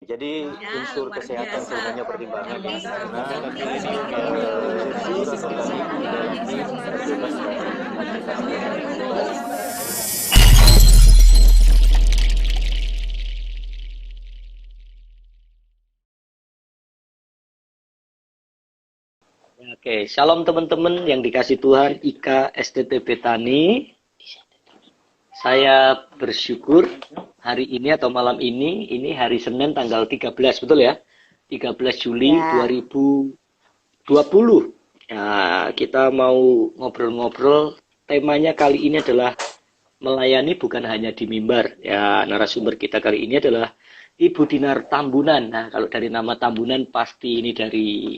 Jadi Ya, unsur luar kesehatan biasa. semuanya pertimbangan Jadi, ya. Karena seperti ini Oke, shalom teman-teman yang dikasih Tuhan, Ika STTP Tani. Saya bersyukur hari ini atau malam ini hari Senin tanggal 13, betul ya? 13 Juli Ya. 2020. Nah, kita mau ngobrol-ngobrol. Temanya kali ini adalah melayani bukan hanya di mimbar. Ya, narasumber kita kali ini adalah Ibu Dinar Tambunan. Nah, kalau dari nama Tambunan pasti ini dari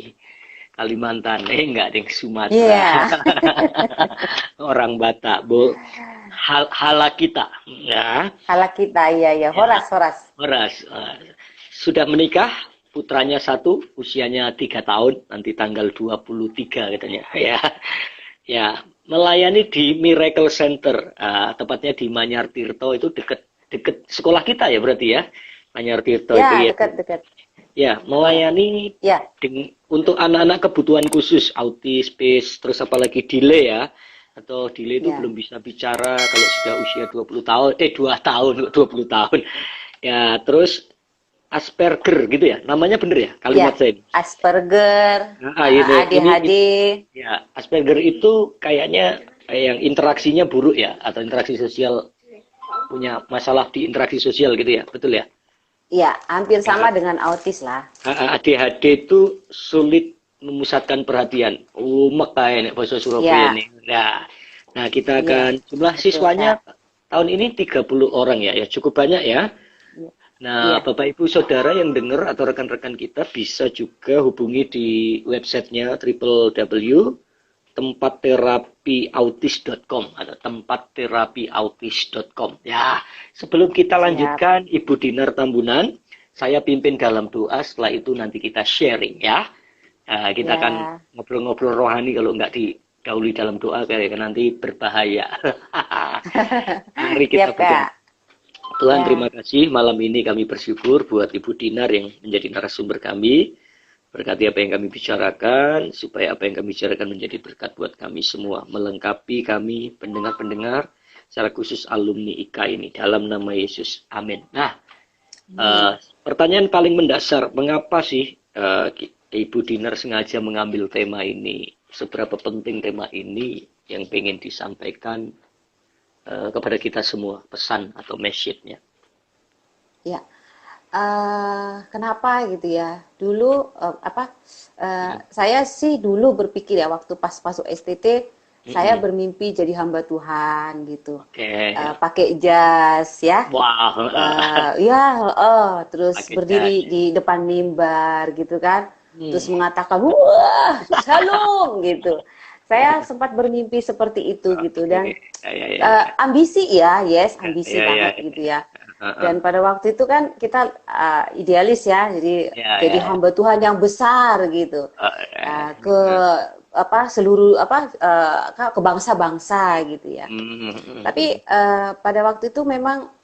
Kalimantan. Enggak, deng, Sumatera. Iya. Orang Batak, Bu. Hala kita. Ya. Kalau kita, iya. Horas. Horas. Sudah menikah, putranya satu, usianya 3 tahun, nanti tanggal 23 katanya. Ya, melayani di Miracle Center, tepatnya di Manyar Tirto, itu deket sekolah kita ya berarti ya. Manyar Tirto Ya, itu ya. dekat. Ya, melayani Ya. untuk anak-anak kebutuhan khusus, autis, PIS, terus apalagi delay ya. Atau delay itu Ya. belum bisa bicara kalau sudah usia 20 tahun, 2 tahun, 20 tahun. Ya, terus Asperger gitu ya. Namanya bener ya kalimat Ya. saya ini? Asperger, ADHD. Ya, Asperger itu kayaknya yang interaksinya buruk ya, atau interaksi sosial, punya masalah di interaksi sosial gitu ya, betul ya? Ya, hampir sama dengan autis lah. ADHD itu sulit memusatkan perhatian. Umek kayak bahasa Surabaya Ya. nih. Nah, kita Iya, akan jumlah betul, siswanya tahun ini 30 orang ya. Ya cukup banyak ya. Nah, Iya. Bapak Ibu Saudara yang dengar atau rekan-rekan kita bisa juga hubungi di websitenya www.tempatterapiautis.com atau tempatterapiautis.com. Ya, sebelum kita lanjutkan, Ibu Dinar Tambunan, saya pimpin dalam doa, setelah itu nanti kita sharing ya. Kita akan ngobrol-ngobrol rohani, kalau nggak didahului dalam doa kayak nanti berbahaya. Mari kita berdoa. Tuhan, terima kasih malam ini kami bersyukur buat Ibu Dinar yang menjadi narasumber kami. Berkati apa yang kami bicarakan, supaya apa yang kami bicarakan menjadi berkat buat kami semua. Melengkapi kami, pendengar-pendengar, secara khusus alumni IKA ini. Dalam nama Yesus. Amin. Nah, pertanyaan paling mendasar, mengapa sih Ibu Dinar sengaja mengambil tema ini? Seberapa penting tema ini yang pengen disampaikan kepada kita semua, pesan atau message-nya? Ya. Kenapa gitu ya? Dulu saya sih dulu berpikir ya, waktu pas masuk STT, saya bermimpi jadi hamba Tuhan gitu. Pakai jas ya. Wow. Terus Pakai berdiri jas. di depan mimbar gitu kan. Terus mengatakan, "Wah, shalom," gitu. Saya sempat bermimpi seperti itu gitu, dan ambisi ya, ambisi banget gitu ya. Dan pada waktu itu kan kita idealis ya, jadi hamba Tuhan yang besar gitu, seluruh ke bangsa-bangsa gitu ya. Tapi pada waktu itu memang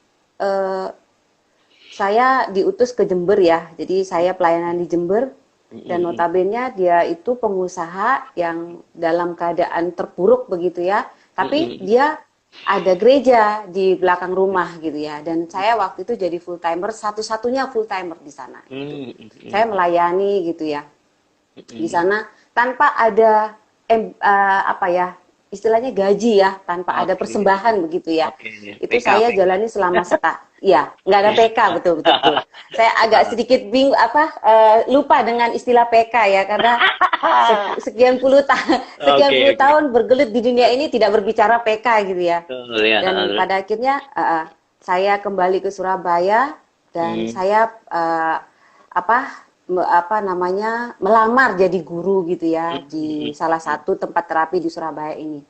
saya diutus ke Jember ya, jadi saya pelayanan di Jember. Dan notabene dia itu pengusaha yang dalam keadaan terpuruk begitu ya, tapi dia ada gereja di belakang rumah gitu ya, dan saya waktu itu jadi full timer, satu-satunya full timer di sana gitu. Saya melayani gitu ya di sana tanpa ada istilahnya gaji ya, tanpa ada persembahan begitu ya. Itu PK, saya jalani selama nggak ada PK, betul. Saya agak sedikit bingung lupa dengan istilah PK ya, karena sekian puluh tahun bergelut di dunia ini tidak berbicara PK gitu ya. Dan pada akhirnya saya kembali ke Surabaya dan saya melamar jadi guru gitu ya di salah satu tempat terapi di Surabaya ini.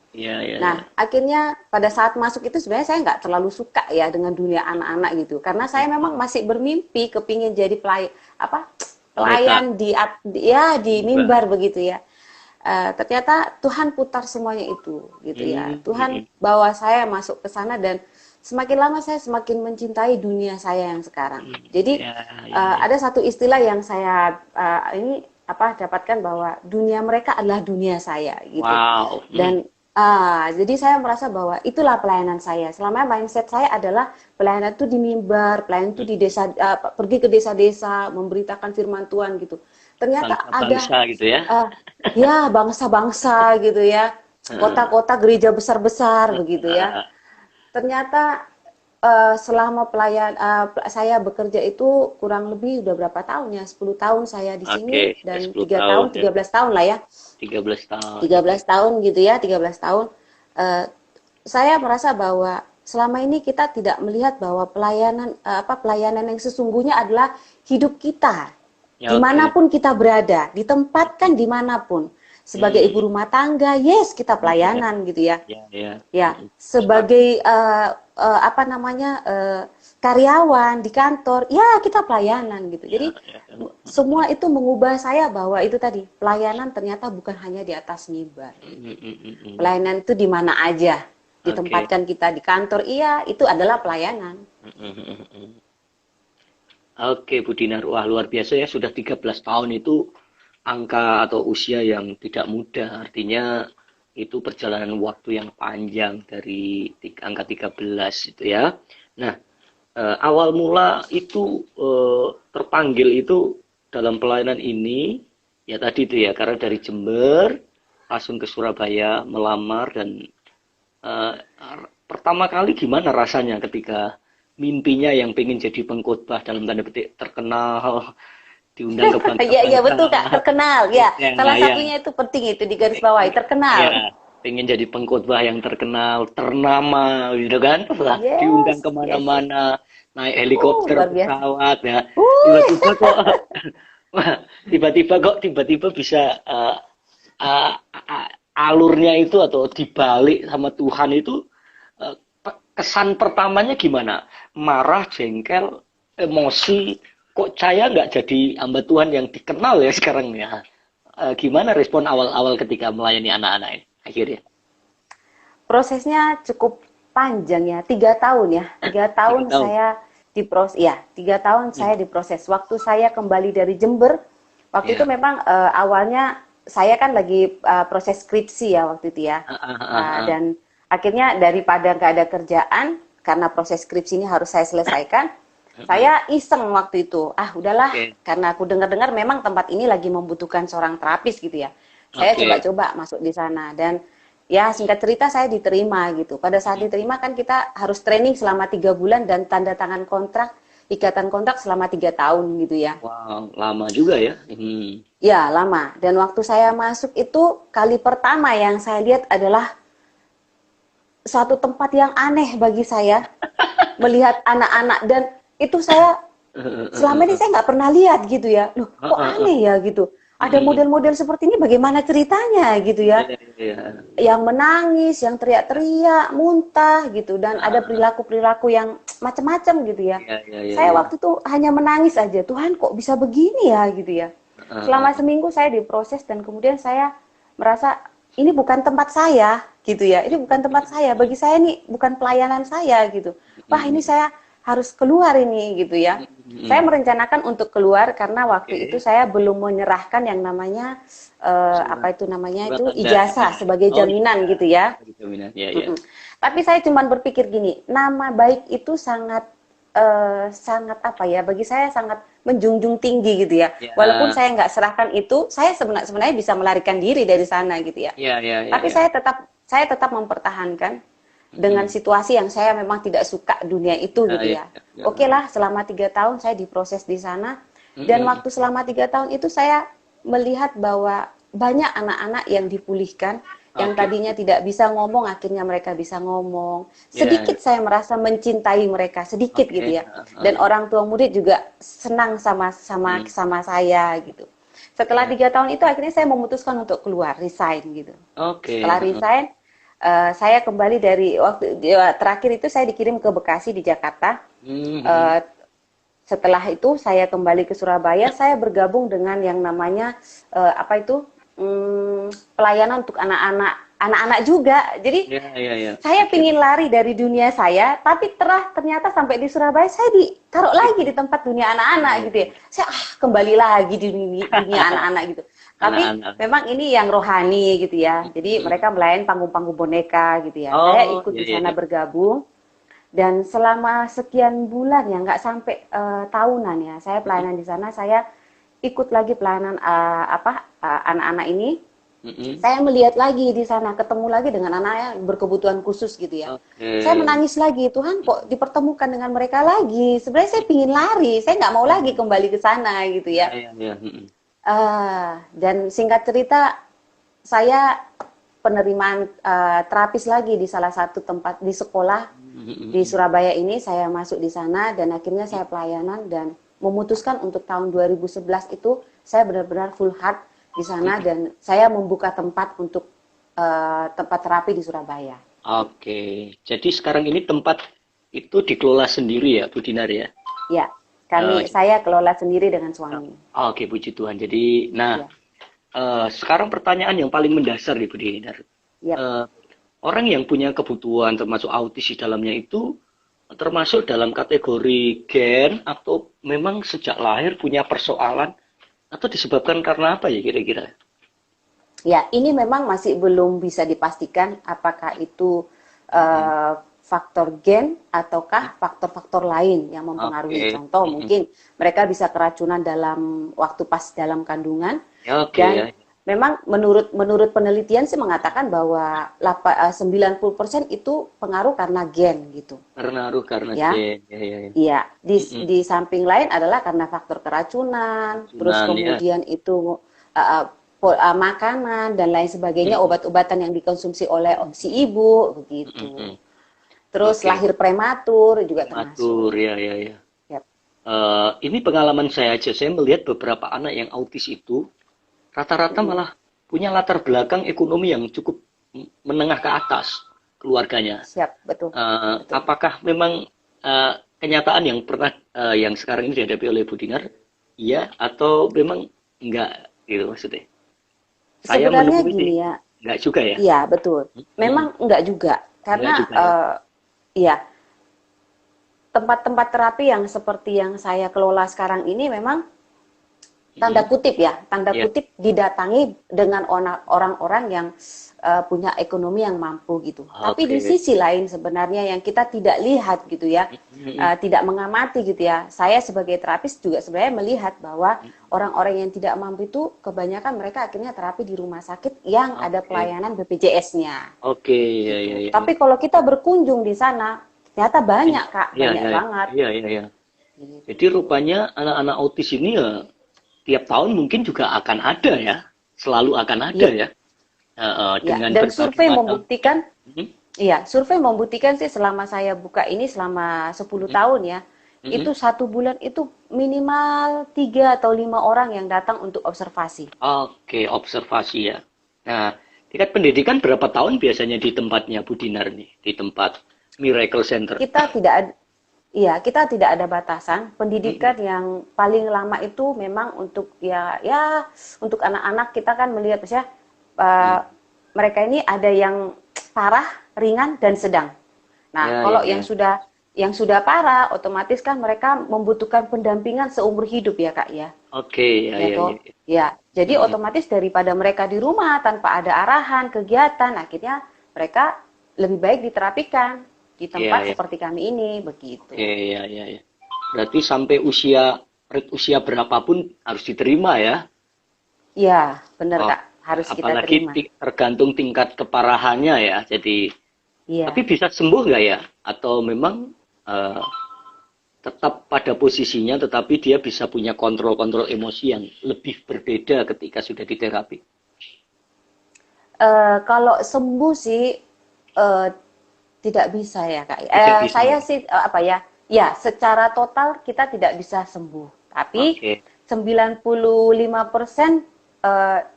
Nah, akhirnya pada saat masuk itu sebenarnya saya nggak terlalu suka ya dengan dunia anak-anak gitu, karena saya memang masih bermimpi kepingin jadi pelayan di mimbar begitu ya. Ternyata Tuhan putar semuanya itu gitu ya. Tuhan bawa saya masuk ke sana, dan semakin lama saya semakin mencintai dunia saya yang sekarang. Jadi ya. ada satu istilah yang saya dapatkan bahwa dunia mereka adalah dunia saya gitu. Wow. Dan jadi saya merasa bahwa itulah pelayanan saya. Selama mindset saya adalah pelayanan itu di mimbar, pelayanan itu di desa, pergi ke desa-desa, memberitakan firman Tuhan gitu. Ternyata bangsa gitu ya. Ya bangsa-bangsa gitu ya, kota-kota gereja besar-besar begitu ya. Ternyata selama saya bekerja itu kurang lebih udah berapa tahun ya? 10 tahun saya di sini dan 3 tahun, 13 tahun lah ya. 13 tahun. 13 tahun gitu ya, 13 tahun. Saya merasa bahwa selama ini kita tidak melihat bahwa pelayanan yang sesungguhnya adalah hidup kita. Dimanapun kita berada, ditempatkan dimanapun. Sebagai ibu rumah tangga, yes kita pelayanan gitu ya. Ya, sebagai karyawan di kantor, ya kita pelayanan gitu. Jadi semua itu mengubah saya bahwa itu tadi pelayanan ternyata bukan hanya di atas mimbar. Pelayanan itu di mana aja, ditempatkan kita di kantor, iya itu adalah pelayanan. Oke, Bu Dinar, wah luar biasa ya, sudah 13 tahun itu angka atau usia yang tidak mudah, artinya itu perjalanan waktu yang panjang dari angka 13 itu ya. Nah, awal mula itu terpanggil itu dalam pelayanan ini, ya tadi itu ya, karena dari Jember langsung ke Surabaya melamar dan pertama kali gimana rasanya ketika mimpinya yang pengen jadi pengkhotbah dalam tanda petik terkenal diundang ke bangsa-bangsa. Iya betul Kak, terkenal ya. Salah satunya itu penting itu di garis bawahi, terkenal. Ya, pengen jadi pengkhotbah yang terkenal, ternama gitu kan. Diundang kemana-mana, naik helikopter, pesawat ya. Tiba-tiba bisa alurnya itu atau dibalik sama Tuhan itu, kesan pertamanya gimana? Marah, jengkel, emosi, kok saya nggak jadi hamba Tuhan yang dikenal ya sekarang ya? Gimana respon awal-awal ketika melayani anak-anak ini akhirnya? Prosesnya cukup panjang ya, 3 tahun ya. 3 tahun saya diproses, ya 3 tahun saya diproses. Waktu saya kembali dari Jember, waktu itu memang awalnya saya kan lagi proses skripsi ya waktu itu ya. Dan akhirnya daripada nggak ada kerjaan, karena proses skripsi ini harus saya selesaikan, saya iseng waktu itu. Udahlah, karena aku dengar-dengar memang tempat ini lagi membutuhkan seorang terapis gitu ya. Saya coba-coba masuk di sana dan ya singkat cerita saya diterima gitu. Pada saat diterima kan kita harus training selama 3 bulan dan tanda tangan kontrak, ikatan kontrak selama 3 tahun gitu ya. Wow, lama juga ya. Ya, lama. Dan waktu saya masuk itu kali pertama yang saya lihat adalah suatu tempat yang aneh bagi saya. Melihat anak-anak dan itu saya selama ini saya nggak pernah lihat gitu ya. Loh, kok aneh ya gitu. Ada model-model seperti ini bagaimana ceritanya gitu ya. Yang menangis, yang teriak-teriak, muntah gitu dan ada perilaku-perilaku yang macam-macam gitu ya. Saya waktu itu hanya menangis aja. Tuhan kok bisa begini ya gitu ya. Selama seminggu saya diproses dan kemudian saya merasa ini bukan tempat saya gitu ya. Ini bukan tempat saya. Bagi saya ini bukan pelayanan saya gitu. Wah, ini saya harus keluar ini gitu ya. Saya merencanakan untuk keluar karena waktu itu saya belum menyerahkan yang namanya itu ijazah sebagai jaminan gitu ya. Tapi saya cuma berpikir gini, nama baik itu sangat bagi saya sangat menjunjung tinggi gitu ya. Walaupun saya nggak serahkan itu, saya sebenarnya bisa melarikan diri dari sana gitu ya. Tapi saya tetap mempertahankan dengan situasi yang saya memang tidak suka dunia itu gitu ya. Oke lah, selama 3 tahun saya diproses di sana dan waktu selama 3 tahun itu saya melihat bahwa banyak anak-anak yang dipulihkan. Yang tadinya tidak bisa ngomong, akhirnya mereka bisa ngomong. Sedikit saya merasa mencintai mereka, sedikit gitu ya. Dan orang tua murid juga senang sama saya gitu. Setelah 3 tahun itu akhirnya saya memutuskan untuk keluar, resign gitu. Setelah resign, saya kembali dari waktu terakhir itu saya dikirim ke Bekasi di Jakarta. Setelah itu saya kembali ke Surabaya, saya bergabung dengan yang namanya pelayanan untuk anak-anak anak-anak juga. Jadi saya pingin lari dari dunia saya, tapi ternyata sampai di Surabaya saya ditaruh lagi di tempat dunia anak-anak gitu ya. Saya kembali lagi di dunia anak-anak gitu. Tapi memang ini yang rohani gitu ya. Jadi mereka melayani panggung-panggung boneka gitu ya. Saya ikut di sana bergabung. Dan selama sekian bulan ya, nggak sampai tahunan ya, saya pelayanan di sana. Saya ikut lagi pelayanan anak-anak ini. Saya melihat lagi di sana, ketemu lagi dengan anak yang berkebutuhan khusus gitu ya. Saya menangis lagi, Tuhan kok dipertemukan dengan mereka lagi. Sebenarnya saya pingin lari, saya nggak mau lagi kembali ke sana gitu ya. Dan singkat cerita, saya penerimaan terapis lagi di salah satu tempat di sekolah di Surabaya ini. Saya masuk di sana dan akhirnya saya pelayanan dan memutuskan untuk tahun 2011 itu saya benar-benar full heart di sana dan saya membuka tempat untuk tempat terapi di Surabaya. Oke, jadi sekarang ini tempat itu dikelola sendiri ya, Bu Dinar ya? Ya, saya kelola sendiri dengan suami. Oke, puji Tuhan. Jadi, sekarang pertanyaan yang paling mendasar nih Bu Dinar. Orang yang punya kebutuhan termasuk autis di dalamnya itu termasuk dalam kategori gen atau memang sejak lahir punya persoalan? Atau disebabkan karena apa ya kira-kira? Ya, ini memang masih belum bisa dipastikan apakah itu faktor gen ataukah faktor-faktor lain yang mempengaruhi. Contoh, mungkin mereka bisa keracunan dalam waktu pas dalam kandungan. Dan memang menurut penelitian sih mengatakan bahwa 90% itu pengaruh karena gen gitu. Pengaruh karena gen. Iya, di samping lain adalah karena faktor keracunan, terus kemudian itu makanan dan lain sebagainya, obat-obatan yang dikonsumsi oleh si ibu begitu. Terus lahir prematur juga termasuk. Ini pengalaman saya aja, saya melihat beberapa anak yang autis itu rata-rata malah punya latar belakang ekonomi yang cukup menengah ke atas keluarganya. Betul. Apakah memang kenyataan yang pernah yang sekarang ini dihadapi oleh Bu Dinar, iya atau memang enggak gitu maksudnya? Saya sebenarnya gini ya. Enggak juga ya? Iya, betul. Memang enggak juga. Karena tempat-tempat terapi yang seperti yang saya kelola sekarang ini memang tanda kutip kutip didatangi dengan orang-orang yang punya ekonomi yang mampu gitu. Tapi di sisi lain sebenarnya yang kita tidak lihat gitu ya, tidak mengamati gitu ya. Saya sebagai terapis juga sebenarnya melihat bahwa orang-orang yang tidak mampu itu kebanyakan mereka akhirnya terapi di rumah sakit yang ada pelayanan BPJS-nya. Tapi kalau kita berkunjung di sana, ternyata banyak Kak, banyak banget. Jadi rupanya anak-anak autis ini ya tiap tahun mungkin juga akan ada ya, selalu akan ada ya. Dan survei membuktikan, survei membuktikan sih selama saya buka ini selama 10 tahun ya, itu 1 bulan itu minimal 3 atau 5 orang yang datang untuk observasi. Observasi ya. Nah, tingkat pendidikan berapa tahun biasanya di tempatnya Bu Dinar nih, di tempat Miracle Center? Kita tidak ada batasan. Pendidikan yang paling lama itu memang untuk untuk anak-anak kita kan melihat ya mereka ini ada yang parah, ringan dan sedang. Nah, kalau yang sudah parah, otomatis kan mereka membutuhkan pendampingan seumur hidup ya Kak ya. Jadi otomatis daripada mereka di rumah tanpa ada arahan, kegiatan, akhirnya mereka lebih baik diterapikan di tempat seperti kami ini begitu. Berarti sampai usia berapapun harus diterima ya? Iya, benar Kak, harus kita terima. Apalagi tergantung tingkat keparahannya ya. Jadi, tapi bisa sembuh nggak ya? Atau memang tetap pada posisinya, tetapi dia bisa punya kontrol-kontrol emosi yang lebih berbeda ketika sudah diterapi? Kalau sembuh sih tidak bisa ya Kak. Saya sih secara total kita tidak bisa sembuh. Tapi 95%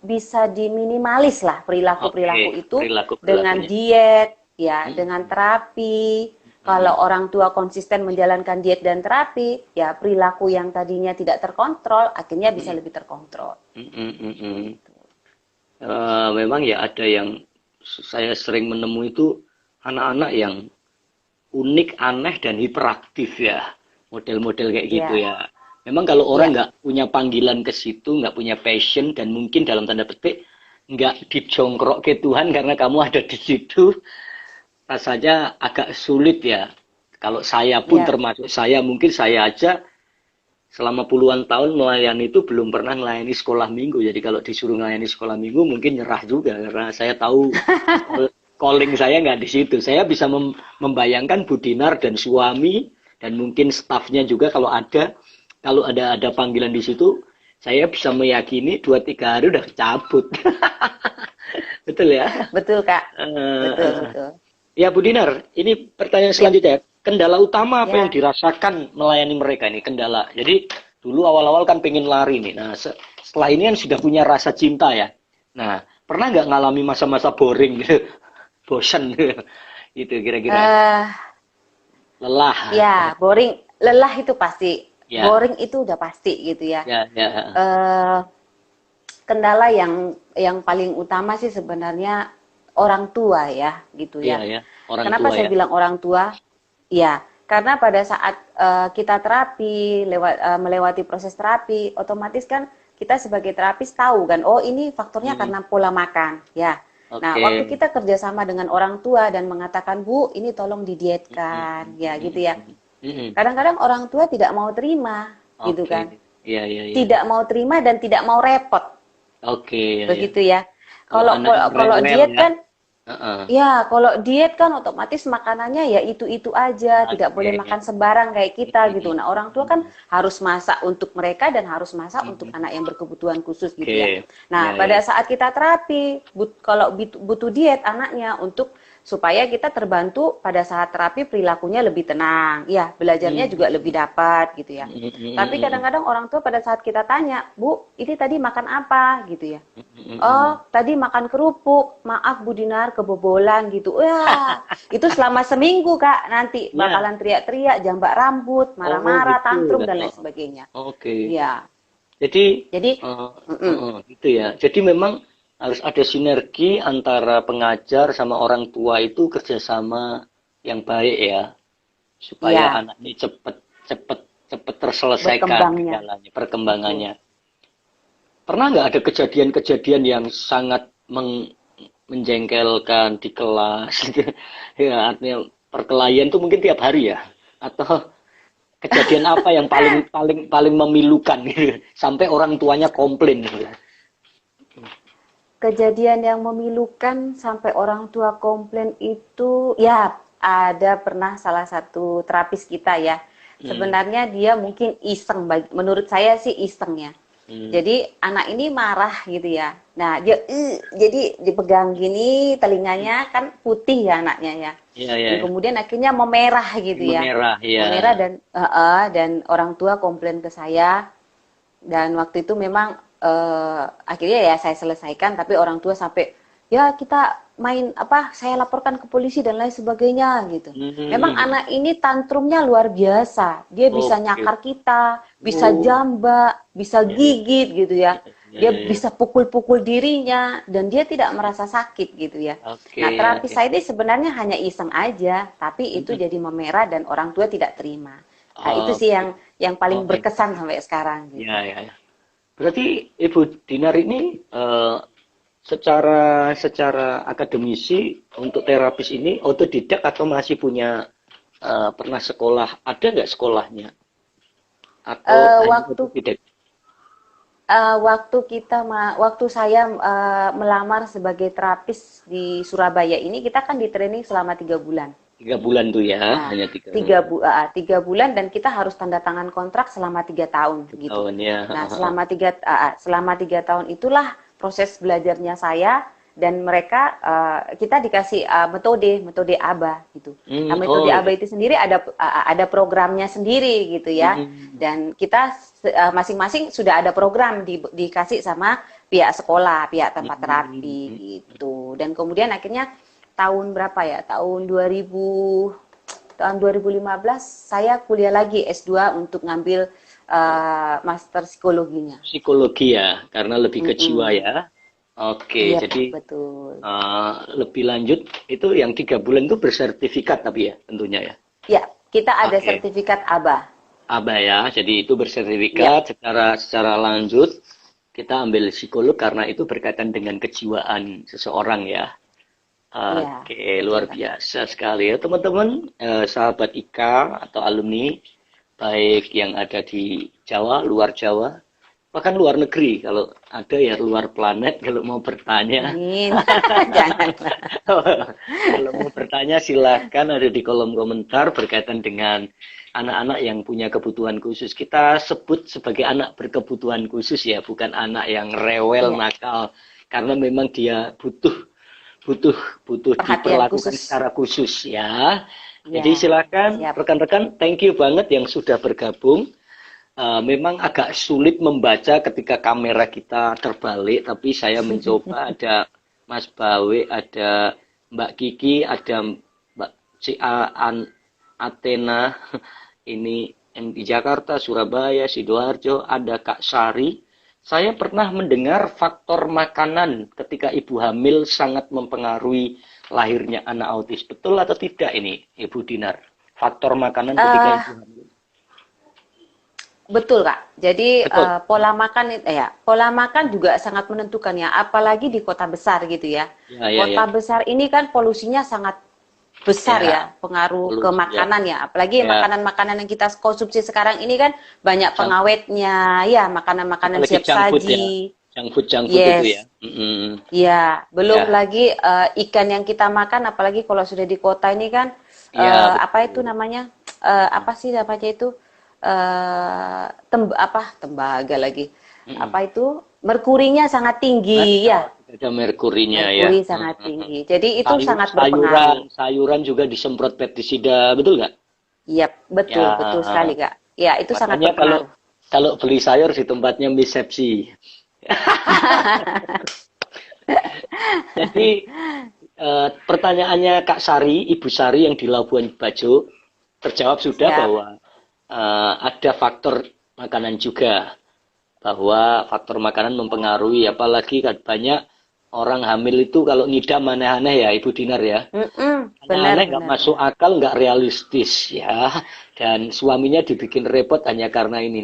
bisa diminimalis lah perilaku-perilaku itu dengan diet, dengan terapi. Kalau orang tua konsisten menjalankan diet dan terapi, ya perilaku yang tadinya tidak terkontrol akhirnya bisa lebih terkontrol. Memang ya ada yang saya sering menemui itu anak-anak yang unik, aneh, dan hiperaktif ya. Model-model kayak gitu ya. Memang kalau orang nggak punya panggilan ke situ, nggak punya passion, dan mungkin dalam tanda petik nggak dijongkrok ke Tuhan karena kamu ada di situ, rasanya agak sulit ya. Kalau saya pun termasuk saya, mungkin saya aja selama puluhan tahun melayani itu belum pernah melayani sekolah minggu. Jadi kalau disuruh melayani sekolah minggu mungkin nyerah juga karena saya tahu calling saya nggak di situ. Saya bisa membayangkan Bu Dinar dan suami dan mungkin stafnya juga kalau ada panggilan di situ, saya bisa meyakini 2-3 hari udah cabut. Betul ya? Betul, Kak. Betul. Ya, Bu Dinar, ini pertanyaan selanjutnya. Kendala utama apa yang dirasakan melayani mereka ini? Kendala. Jadi dulu awal-awal kan pengen lari nih. Nah, setelah ini kan sudah punya rasa cinta ya. Nah, pernah nggak ngalami masa-masa boring gitu? Bosan gitu kira-kira? Lelah. Ya, boring. Lelah itu pasti. Boring itu udah pasti gitu ya. Kendala yang paling utama sih sebenarnya orang tua ya, gitu ya. Kenapa saya bilang orang tua? Ya, karena pada saat kita terapi, melewati proses terapi, otomatis kan kita sebagai terapis tahu kan, oh ini faktornya karena pola makan, ya. Nah, waktu kita kerjasama dengan orang tua dan mengatakan, Bu, ini tolong didietkan, ya gitu ya. Kadang-kadang orang tua tidak mau terima, gitu kan. Tidak mau terima dan tidak mau repot. Begitu ya. Kalau diet kan, kalau diet kan otomatis makanannya ya itu-itu aja, tidak boleh makan sembarang kayak kita gitu. Nah, orang tua kan harus masak untuk mereka dan harus masak untuk anak yang berkebutuhan khusus gitu ya. Nah, pada saat kita terapi, kalau butuh diet anaknya supaya kita terbantu pada saat terapi perilakunya lebih tenang, ya belajarnya juga lebih dapat gitu ya. Tapi kadang-kadang orang tua pada saat kita tanya, Bu, ini tadi makan apa gitu ya? Oh, tadi makan kerupuk, maaf Bu Dinar kebobolan gitu. Wah, itu selama seminggu Kak, nanti bakalan teriak-teriak, jambak rambut, marah-marah, tantrum dan lain sebagainya. Ya. Jadi gitu ya. Jadi memang harus ada sinergi antara pengajar sama orang tua itu kerjasama yang baik ya, supaya anak ini cepat terselesaikan perkembangannya. Pernah nggak ada kejadian-kejadian yang sangat menjengkelkan di kelas? Ya, artinya perkelahian itu mungkin tiap hari ya, atau kejadian apa yang paling memilukan gitu, sampai orang tuanya komplain gitu. Kejadian yang memilukan sampai orang tua komplain itu ya ada pernah salah satu terapis kita ya. Sebenarnya dia mungkin iseng, menurut saya sih iseng ya. Jadi anak ini marah gitu ya. Nah, dia jadi dipegang gini telinganya kan putih ya anaknya ya. Dan kemudian akhirnya memerah gitu ya. Memerah dan orang tua komplain ke saya. Dan waktu itu memang akhirnya ya saya selesaikan, tapi orang tua sampai ya kita main saya laporkan ke polisi dan lain sebagainya gitu. Memang anak ini tantrumnya luar biasa, dia bisa nyakar kita, bisa jambak, bisa gigit gitu ya, dia bisa pukul-pukul dirinya dan dia tidak merasa sakit gitu ya. Nah, terapi saya ini sebenarnya hanya iseng aja, tapi itu jadi memerah dan orang tua tidak terima. Nah, itu sih yang paling berkesan sampai sekarang gitu. Berarti Ibu Dinar ini secara akademisi untuk terapis ini otodidak atau masih punya pernah sekolah? Ada nggak sekolahnya? Atau waktu saya melamar sebagai terapis di Surabaya ini, kita kan di training selama 3 bulan. 3 bulan tuh ya, hanya 3 bulan dan kita harus tanda tangan kontrak selama 3 tahun gitu. Nah, selama 3 tahun itulah proses belajarnya saya dan mereka kita dikasih metode ABA gitu. Nah, metode ABA itu sendiri ada programnya sendiri gitu ya. Dan kita masing-masing sudah ada program dikasih sama pihak sekolah, pihak tempat terapi gitu. Dan kemudian akhirnya tahun berapa ya? Tahun 2015 saya kuliah lagi S2 untuk ngambil master psikologinya. Psikologi ya, karena lebih ke jiwa ya. Oke, Iya, jadi betul. lebih lanjut itu yang 3 bulan itu bersertifikat tapi ya tentunya ya. Ya, kita ada Oke, sertifikat ABA. ABA ya. Jadi itu Ya, bersertifikat secara lanjut kita ambil psikolog karena itu berkaitan dengan kejiwaan seseorang ya. iya, Oke, betul luar Kak. biasa sekali ya teman-teman, sahabat Ika atau alumni baik yang ada di Jawa, luar Jawa, bahkan luar negeri kalau ada ya luar planet kalau mau bertanya. Amin. Jangan. Kalau mau bertanya silahkan ada di kolom komentar berkaitan dengan anak-anak yang punya kebutuhan khusus. Kita sebut sebagai anak berkebutuhan khusus ya, bukan anak yang rewel, Iya, nakal, karena memang dia butuh butuh butuh perhatian diperlakukan khusus. secara khusus ya. Jadi Ya, silakan siap. rekan-rekan, thank you banget yang sudah bergabung. Memang agak sulit membaca ketika kamera kita terbalik, tapi saya mencoba. Ada Mas Bawe, ada Mbak Kiki, ada Mbak Athena, ini yang di Jakarta, Surabaya, Sidoarjo, ada Kak Sari. Saya pernah mendengar faktor makanan ketika ibu hamil sangat mempengaruhi lahirnya anak autis. Betul atau tidak ini, Ibu Dinar? Faktor makanan ketika Eh, ibu hamil. betul Kak. Jadi Betul. pola makan juga sangat menentukan ya, apalagi di kota besar gitu ya. Ya, ya, ya. Kota besar ini kan polusinya sangat besar Ya, ya, pengaruh ke polusi ya. makanan ya. Apalagi Ya, makanan-makanan yang kita konsumsi sekarang ini kan banyak junk, pengawetnya, ya makanan-makanan apalagi siap junk food ya. saji. Junk food itu ya. Yes. Ya, belum Ya, lagi ikan yang kita makan, apalagi kalau sudah di kota ini kan, ya apa itu betul. namanya? Apa sih namanya itu? Tembaga lagi. Mm-mm. Apa itu? Merkurinya sangat tinggi, ya. Ada merkurinya ya. Merkuri sangat tinggi. Jadi itu sangat Sayuran, berpengaruh. sayuran juga disemprot pestisida, betul nggak? Iya, betul, Ya, betul sekali, Kak. Ya, itu sangat makanya kalau berpengaruh. kalau beli sayur di tempatnya misepsi. Jadi pertanyaannya Kak Sari, Ibu Sari yang di Labuan Bajo, terjawab sudah Siap. bahwa ada faktor makanan juga, bahwa faktor makanan mempengaruhi, apalagi kan banyak orang hamil itu kalau ngidam aneh-aneh ya Ibu Dinar ya. Benar, Aneh-aneh, nggak benar, masuk benar. akal, nggak realistis ya, dan suaminya dibikin repot hanya karena ini.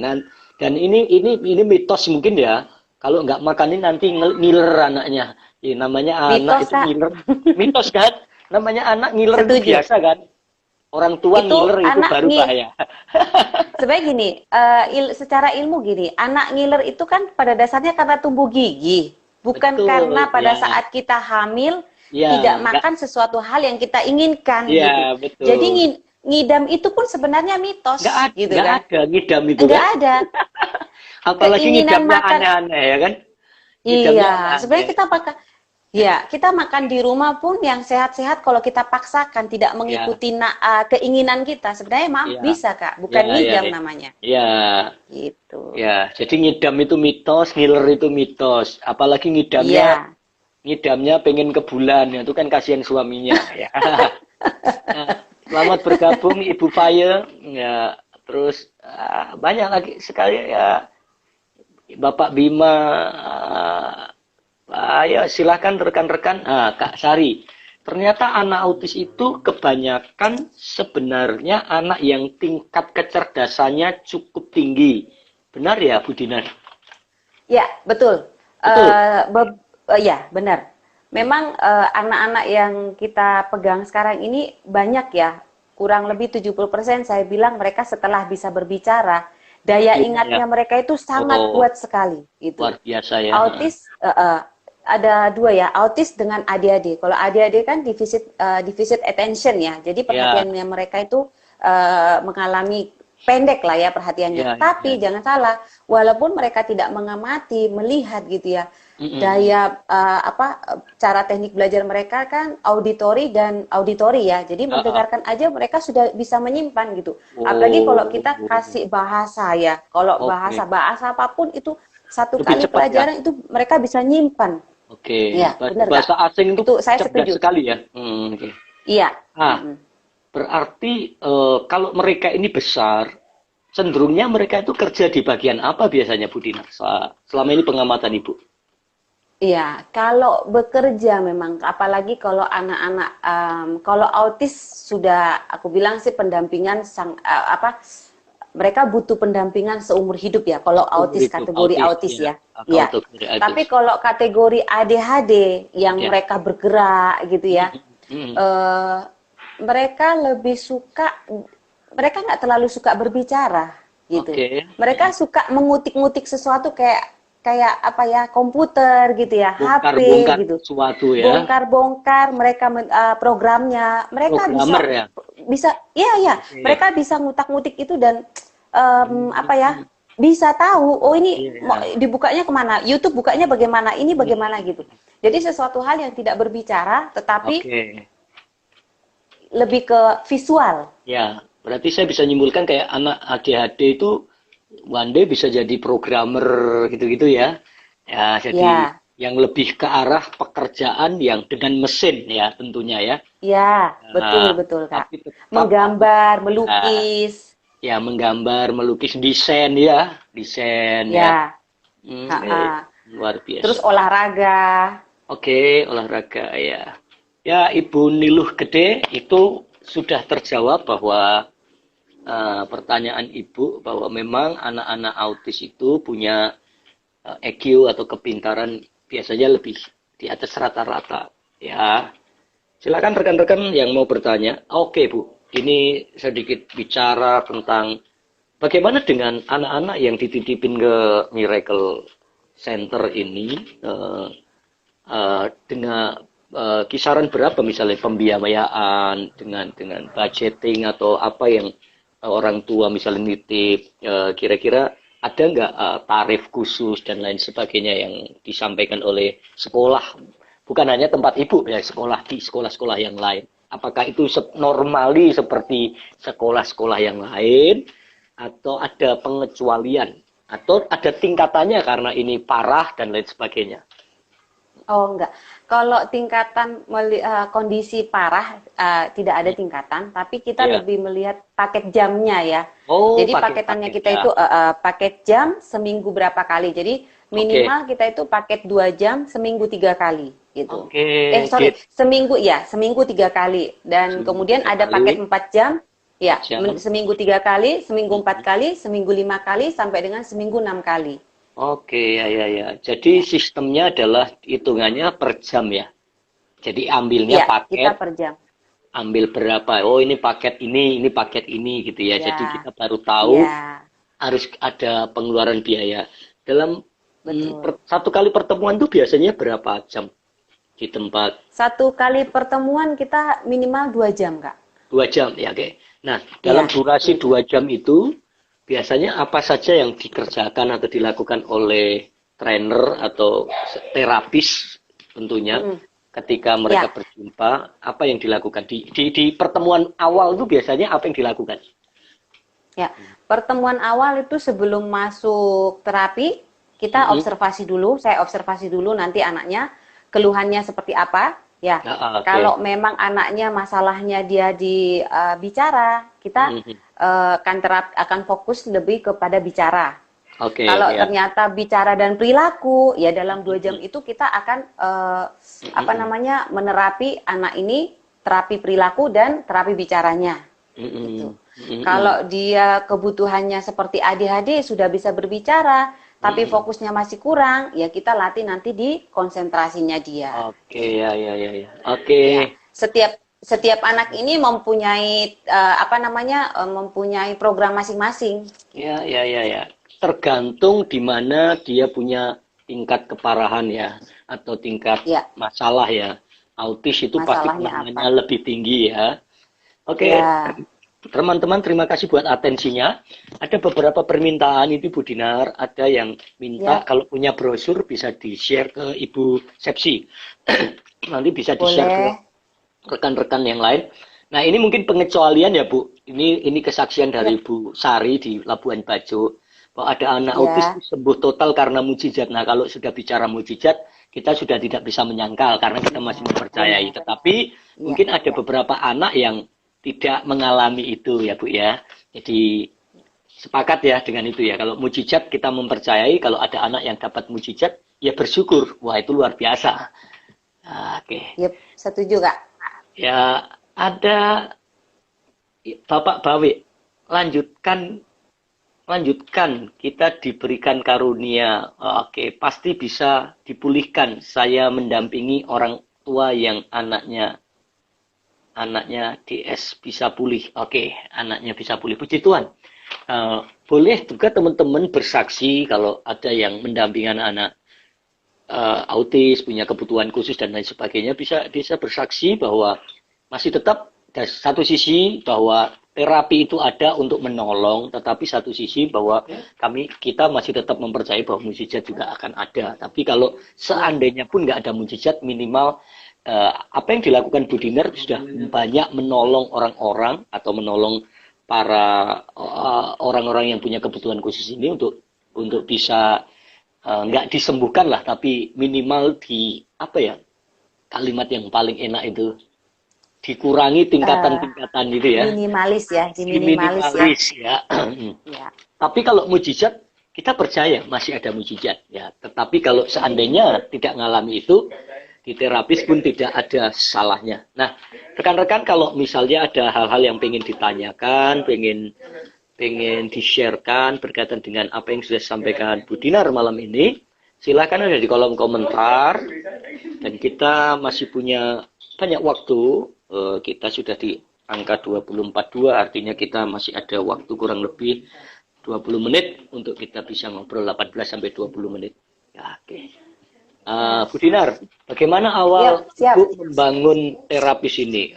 Dan ini mitos mungkin ya, kalau nggak makan ini nanti ngiler anaknya. Ya, namanya anak Mitos, itu Kak. ngiler, mitos kan? Namanya anak ngiler itu Setuju. biasa kan? Orang tua Itu ngiler itu anak baru bahaya. sebenarnya gini, secara ilmu gini, anak ngiler itu kan pada dasarnya karena tumbuh gigi, bukan Betul, karena pada ya, saat kita hamil tidak ya, nggak, makan sesuatu hal yang kita inginkan gitu. ya Jadi betul. ngidam itu pun sebenarnya mitos gitu Nggak kan. ada ngidam itu Enggak kan? ada. Apalagi Keinginan ngidamnya makan. aneh-aneh ya kan? Ngidamnya Iya, sebenarnya aneh-aneh. kita makan. Ya, kita makan di rumah pun yang sehat-sehat kalau kita paksakan tidak Ya, mengikuti keinginan kita, sebenarnya ya, bisa, Kak. ya, Bukan ya, ngidam ya. namanya. Ya, Gitu. ya. Jadi ngidam itu mitos, ngiler itu mitos. Apalagi ngidamnya Iya. ngidamnya pengen ke bulan, ya, itu kan kasihan suaminya ya. Nah, selamat bergabung Ibu Faye ya. Terus banyak lagi sekali ya Bapak Bima. Ya silahkan rekan-rekan. Kak Sari, ternyata anak autis itu kebanyakan sebenarnya anak yang tingkat kecerdasannya cukup tinggi. Benar ya, Bu Dinar? Ya, betul. Betul. Ya, benar. Memang anak-anak yang kita pegang sekarang ini banyak ya. Kurang lebih 70% saya bilang mereka setelah bisa berbicara, daya Iya, ya. ingatnya mereka itu sangat Oh, kuat sekali gitu. luar biasa ya. Autis ada dua ya, autis dengan ADHD. Kalau ADHD kan deficit attention ya. Jadi Ya, perhatiannya mereka itu mengalami pendek lah ya perhatiannya. ya, ya, Tapi ya. jangan salah, walaupun mereka tidak mengamati, melihat gitu ya, Mm-mm. daya cara teknik belajar mereka kan auditori dan auditori ya. Jadi Ah, mendengarkan aja mereka sudah bisa menyimpan gitu. Apalagi kalau oh, kita kasih bahasa ya. Kalau oke. bahasa apapun itu satu Lebih kali cepat ya. pelajaran itu mereka bisa nyimpan. Oke, Ya, benar Kak. bahasa asing itu Itu saya cerdas setuju. sekali ya. Oke. Iya. Ah, berarti kalau mereka ini besar, cenderungnya mereka itu kerja di bagian apa biasanya Bu Dinar? Selama ini pengamatan Ibu. Iya, kalau bekerja memang, apalagi kalau anak-anak, kalau autis sudah, aku bilang sih pendampingan mereka butuh pendampingan seumur hidup ya. Kalau Seumur autis hidup kategori autis ya, ya, atau iya. kategori Tapi autis. kalau kategori ADHD yang Ya. mereka bergerak gitu ya, eh, mereka lebih suka, mereka nggak terlalu suka berbicara gitu. Oke. Mereka suka mengutik-ngutik sesuatu kayak kayak apa ya, komputer gitu ya, HP Bongkar-bongkar gitu, sesuatu ya. bongkar-bongkar mereka programnya, mereka Programmer ya. bisa ya ya, Oke. mereka bisa ngutak-ngutik itu dan apa ya, Hmm, bisa tahu oh ini iya ya. dibukanya kemana, YouTube bukanya bagaimana, ini bagaimana gitu. Jadi sesuatu hal yang tidak berbicara tetapi Oke. lebih ke visual. Ya, berarti saya bisa nyimpulkan kayak anak ADHD itu one day bisa jadi programmer gitu-gitu ya. Ya, jadi Ya, yang lebih ke arah pekerjaan yang dengan mesin ya tentunya ya. ya, betul Nah, betul Kak. tapi tetap harus Menggambar, ya, melukis, ya menggambar, melukis, desain ya, desain ya. ya, Luar terus biasa. olahraga. Oke, olahraga ya. Ya, Ibu Niluh Gede itu sudah terjawab bahwa pertanyaan Ibu bahwa memang anak-anak autis itu punya EQ atau kepintaran biasanya lebih di atas rata-rata. Ya, silakan rekan-rekan yang mau bertanya. Oke, Bu. Ini sedikit bicara tentang bagaimana dengan anak-anak yang dititipin ke Miracle Center ini dengan kisaran berapa misalnya pembiayaan dengan budgeting atau apa yang orang tua misalnya nitip kira-kira ada nggak tarif khusus dan lain sebagainya yang disampaikan oleh sekolah, bukan hanya tempat ibu ya, sekolah di sekolah-sekolah yang lain, apakah itu normali seperti sekolah-sekolah yang lain atau ada pengecualian atau ada tingkatannya karena ini parah dan lain sebagainya. Oh enggak, kalau tingkatan kondisi parah tidak ada tingkatan, tapi kita Iya. lebih melihat paket jamnya ya. Oh, Jadi paketannya paket-paket kita ya. itu paket jam seminggu berapa kali. Jadi Oke. minimal kita itu paket 2 jam seminggu 3 kali gitu. Oke, Sorry, seminggu ya, seminggu 3 kali. Dan seminggu kemudian 3 ada kali, paket 4 jam, 4 ya jam. seminggu 3 kali, seminggu 4 kali, seminggu 5 kali, sampai dengan seminggu 6 kali. Oke, ya, ya, ya. Jadi Ya. sistemnya adalah hitungannya per jam ya. Jadi ambilnya Iya, kita paket, per jam. ambil berapa. Oh, ini paket ini gitu ya. Jadi Ya, kita baru tahu ya, harus ada pengeluaran biaya. Dalam betul. satu kali pertemuan tuh biasanya berapa jam di tempat? Satu kali pertemuan kita minimal 2 jam, Kak. 2 jam ya, oke. Nah, dalam Iya, durasi 2 jam. 2 jam itu biasanya apa saja yang dikerjakan atau dilakukan oleh trainer atau terapis tentunya Mm-mm. ketika mereka Ya, berjumpa, apa yang dilakukan di pertemuan awal itu biasanya apa yang dilakukan? ya. Pertemuan awal itu sebelum masuk terapi, kita Mm-mm. observasi dulu, saya observasi dulu nanti anaknya, keluhannya seperti apa, ya. Oke. Kalau memang anaknya masalahnya dia di bicara, kita Mhm. akan fokus lebih kepada bicara. Oke, Kalau ya. ternyata bicara dan perilaku, ya dalam 2 jam Mhm. itu kita akan apa Mhm. namanya, menerapi anak ini terapi perilaku dan terapi bicaranya. Gitu. Mhm. Mhm. Kalau dia kebutuhannya seperti ADHD sudah bisa berbicara, tapi Mhm. fokusnya masih kurang, ya kita latih nanti di konsentrasinya dia. Oke, Gitu. ya, ya, ya, ya. Oke. Ya, setiap anak ini mempunyai apa namanya, mempunyai program masing-masing. Ya, Gitu. ya, ya, ya. Tergantung di mana dia punya tingkat keparahan ya, atau tingkat Ya, masalah ya. Autis itu pasti masalahnya apa? penanganannya lebih tinggi ya. Oke, Ya, teman-teman terima kasih buat atensinya. Ada beberapa permintaan itu Bu Dinar, ada yang minta ya, kalau punya brosur bisa di-share ke Ibu Sepsi. Nanti bisa di-share ke boleh. rekan-rekan yang lain. Nah, ini mungkin pengecualian ya, Bu. Ini kesaksian Ya, dari Bu Sari di Labuan Bajo. Bahwa ada anak autis ya, sembuh total karena mujizat. Nah, kalau sudah bicara mujizat, kita sudah tidak bisa menyangkal karena kita masih ya, mempercayai. benar. Tetapi Ya, mungkin ada ya, beberapa anak yang tidak mengalami itu ya, Bu ya. Jadi sepakat ya dengan itu ya. Kalau mujizat kita mempercayai kalau ada anak yang dapat mujizat, ya bersyukur. Wah, itu luar biasa. Oke. Yep, setuju Kak. Ya, ada Bapak Bawi, lanjutkan, kita diberikan karunia. Oke, pasti bisa dipulihkan. Saya mendampingi orang tua yang anaknya DS bisa pulih. Oke, anaknya bisa pulih. Puji Tuhan. Boleh juga teman-teman bersaksi kalau ada yang mendampingi anak-anak autis, punya kebutuhan khusus dan lain sebagainya, bisa bersaksi bahwa masih tetap dari satu sisi bahwa terapi itu ada untuk menolong, tetapi satu sisi bahwa kita masih tetap mempercayai bahwa mujizat juga akan ada. Tapi kalau seandainya pun nggak ada mujizat, minimal apa yang dilakukan Bu Dinar sudah banyak menolong orang-orang atau menolong para orang-orang yang punya kebutuhan khusus ini untuk bisa nggak disembuhkan lah, tapi minimal kalimat yang paling enak itu dikurangi tingkatan-tingkatan gitu ya. Minimalis ya. Ya. Tapi kalau mujizat, kita percaya masih ada mujizat ya. Tetapi kalau seandainya tidak mengalami itu, di terapis pun tidak ada salahnya. Nah, rekan-rekan kalau misalnya ada hal-hal yang pengen ditanyakan, pengen di-sharekan berkaitan dengan apa yang sudah disampaikan Bu Dinar malam ini, silakan ada di kolom komentar. Dan kita masih punya banyak waktu. Kita sudah di angka 24.2, artinya kita masih ada waktu kurang lebih 20 menit untuk kita bisa ngobrol 18 sampai 20 menit. Ya, oke. Bu Dinar, bagaimana awal Ibu membangun terapis ini?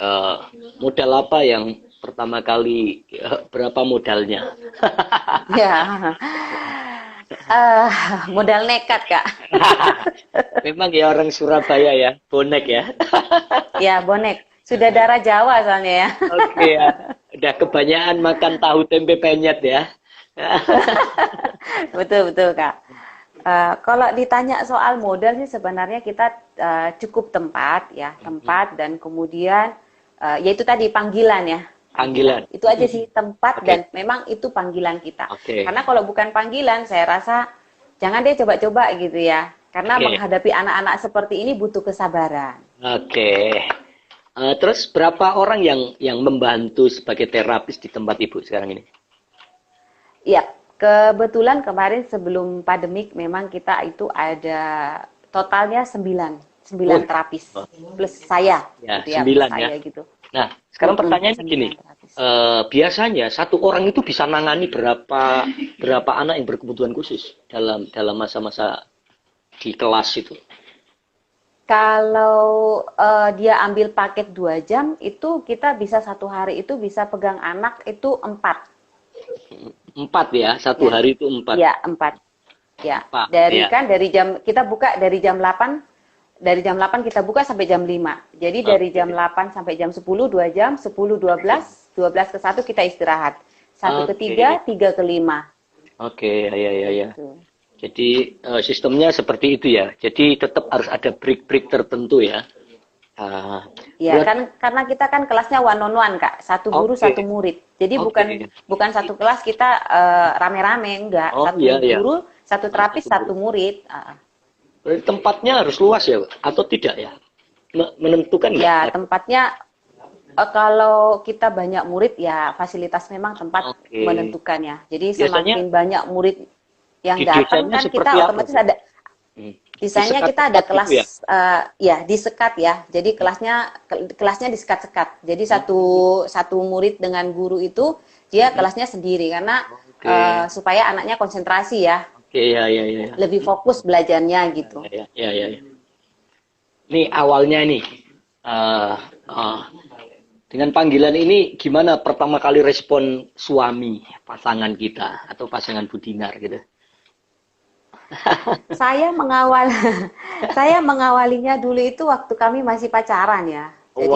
Modal apa yang pertama kali, berapa modalnya? Ya, modal nekat Kak. Memang ya orang Surabaya ya, bonek ya. Ya, bonek. Sudah darah Jawa soalnya ya. Oke ya, udah kebanyakan makan tahu tempe penyet ya. Betul Kak. Kalau ditanya soal modal sih sebenarnya kita cukup tempat dan kemudian yaitu tadi panggilan ya. Panggilan. Itu aja sih, tempat dan memang itu panggilan kita. Karena kalau bukan panggilan saya rasa jangan deh coba-coba gitu ya. Karena menghadapi anak-anak seperti ini butuh kesabaran. Terus berapa orang yang membantu sebagai terapis di tempat Ibu sekarang ini? Iya, kebetulan kemarin sebelum pandemik memang kita itu ada totalnya 9 terapis plus saya. Ya, gitu 9 saya, ya. Gitu. Nah, sekarang pertanyaannya gini, biasanya satu orang itu bisa nangani berapa anak yang berkebutuhan khusus dalam masa-masa di kelas itu? Kalau dia ambil paket 2 jam, itu kita bisa satu hari itu bisa pegang anak itu 4. 4 ya, satu hari itu 4. Ya, 4. Ya, dari jam kita buka dari jam 8, kita buka sampai jam 5. Jadi dari jam 8 sampai jam 10, 2 jam, 10, 12 ke 1 kita istirahat. 1 ke 3, 3 ke 5. Oke, ya. Jadi sistemnya seperti itu ya. Jadi tetap harus ada break-break tertentu ya. Kan karena kita kan kelasnya one on one Kak, satu guru satu murid. Jadi bukan satu kelas kita rame-rame, enggak. Satu guru, satu terapis, satu murid. Tempatnya harus luas ya, atau tidak ya? Menentukan nggak? Ya tempatnya kalau kita banyak murid ya fasilitas memang tempat menentukan ya. Jadi semakin banyak murid yang datang kan kita otomatis ada. Desainnya kita ada kelas disekat ya. Jadi kelasnya disekat-sekat. Jadi satu murid dengan guru itu dia kelasnya sendiri karena supaya anaknya konsentrasi ya. Lebih fokus belajarnya gitu. Ya. Nih awalnya nih dengan panggilan ini gimana pertama kali respon suami pasangan kita atau pasangan Bu Dinar gitu? Saya mengawalinya dulu itu waktu kami masih pacaran ya. Jadi